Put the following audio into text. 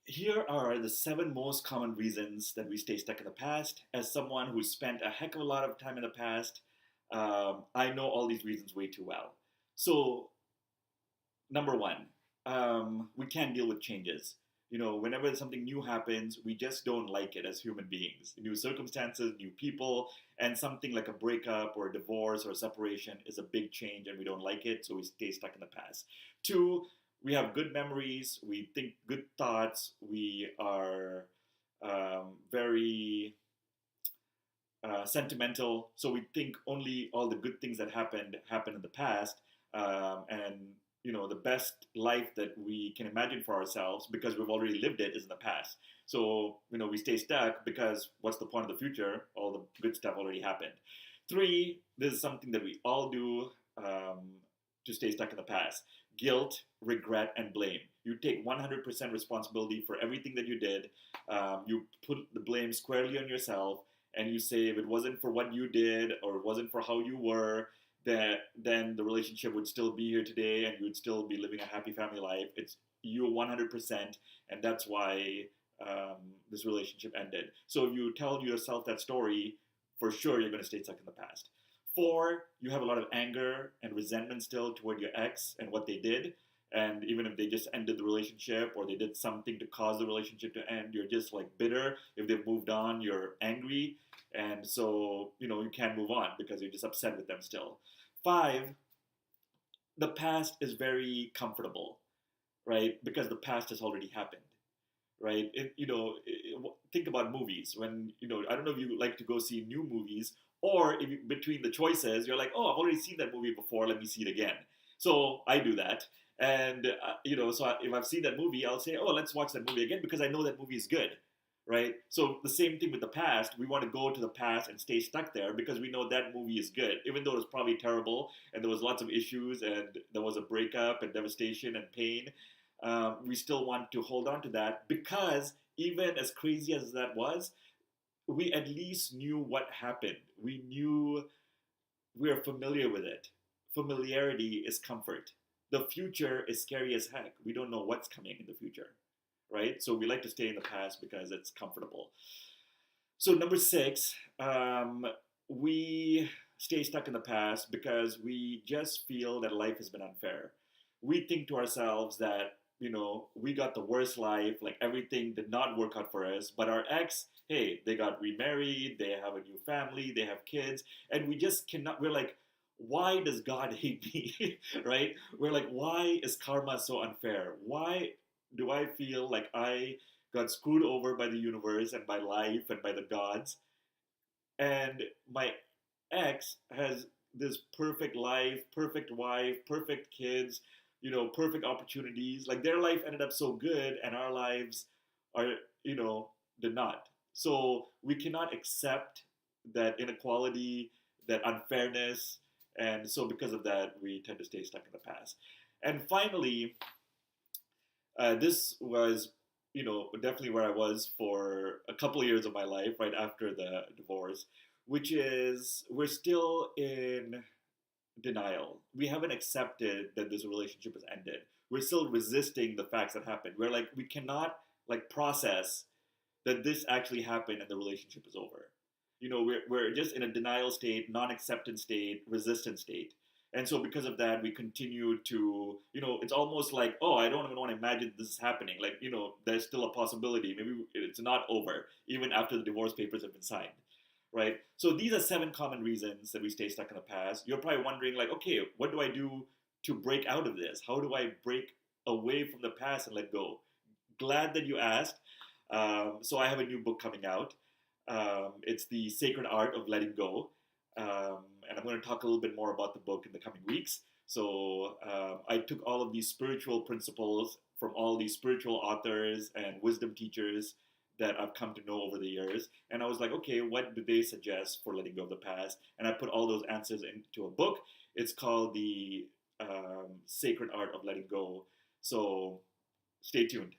Here are the seven most common reasons that we stay stuck in the past. As someone who's spent a heck of a lot of time in the past, I know all these reasons way too well. So, number one, we can't deal with changes. Whenever something new happens, we just don't like it as human beings. New circumstances, new people, and something like a breakup or a divorce or a separation is a big change and we don't like it, so we stay stuck in the past. Two, we have good memories, we think good thoughts, we are very sentimental, so we think only all the good things that happened in the past, and the best life that we can imagine for ourselves because we've already lived it is in the past. So we stay stuck because what's the point of the future? All the good stuff already happened. Three, this is something that we all do to stay stuck in the past: guilt, regret, and blame. You take 100% responsibility for everything that you did. You put the blame squarely on yourself, and you say if it wasn't for what you did or it wasn't for how you were, that then the relationship would still be here today and you would still be living a happy family life. It's you 100%, and that's why this relationship ended. So if you tell yourself that story, for sure you're going to stay stuck in the past. Four, you have a lot of anger and resentment still toward your ex and what they did. And even if they just ended the relationship or they did something to cause the relationship to end, you're just like bitter. If they've moved on, you're angry. And so, you can't move on because you're just upset with them still. Five, the past is very comfortable, right? Because the past has already happened, right? Think about movies. When I don't know if you like to go see new movies, or if you, between the choices, you're like, oh, I've already seen that movie before. Let me see it again. So I do that, and if I've seen that movie, I'll say, oh, let's watch that movie again because I know that movie is good, right? So the same thing with the past. We want to go to the past and stay stuck there because we know that movie is good, even though it was probably terrible and there was lots of issues and there was a breakup and devastation and pain. We still want to hold on to that because even as crazy as that was, we at least knew what happened. We knew we are familiar with it. Familiarity is comfort. The future is scary as heck. We don't know what's coming in the future, right? So we like to stay in the past because it's comfortable. So number six, we stay stuck in the past because we just feel that life has been unfair. We think to ourselves that we got the worst life, like everything did not work out for us. But our ex, hey, they got remarried, they have a new family, they have kids, and we just cannot. We're like, why does God hate me, right? We're like, why is karma so unfair? Why do I feel like I got screwed over by the universe and by life and by the gods? And my ex has this perfect life, perfect wife, perfect kids, perfect opportunities. Like their life ended up so good, and our lives are, did not. So we cannot accept that inequality, that unfairness, and so because of that, we tend to stay stuck in the past. And finally, this was, definitely where I was for a couple of years of my life, right after the divorce, which is we're still in denial. We haven't accepted that this relationship has ended. We're still resisting the facts that happened. We're like, we cannot like process that this actually happened and the relationship is over. We're just in a denial state, non-acceptance state, resistance state. And so because of that, we continue to, it's almost like, oh, I don't even want to imagine this is happening. Like, there's still a possibility. Maybe it's not over, even after the divorce papers have been signed, right? So these are seven common reasons that we stay stuck in the past. You're probably wondering, like, okay, what do I do to break out of this? How do I break away from the past and let go? Glad that you asked. So I have a new book coming out. It's The Sacred Art of Letting Go. And I'm going to talk a little bit more about the book in the coming weeks. So I took all of these spiritual principles from all these spiritual authors and wisdom teachers that I've come to know over the years. And I was like, okay, what do they suggest for letting go of the past? And I put all those answers into a book. It's called The Sacred Art of Letting Go. So stay tuned.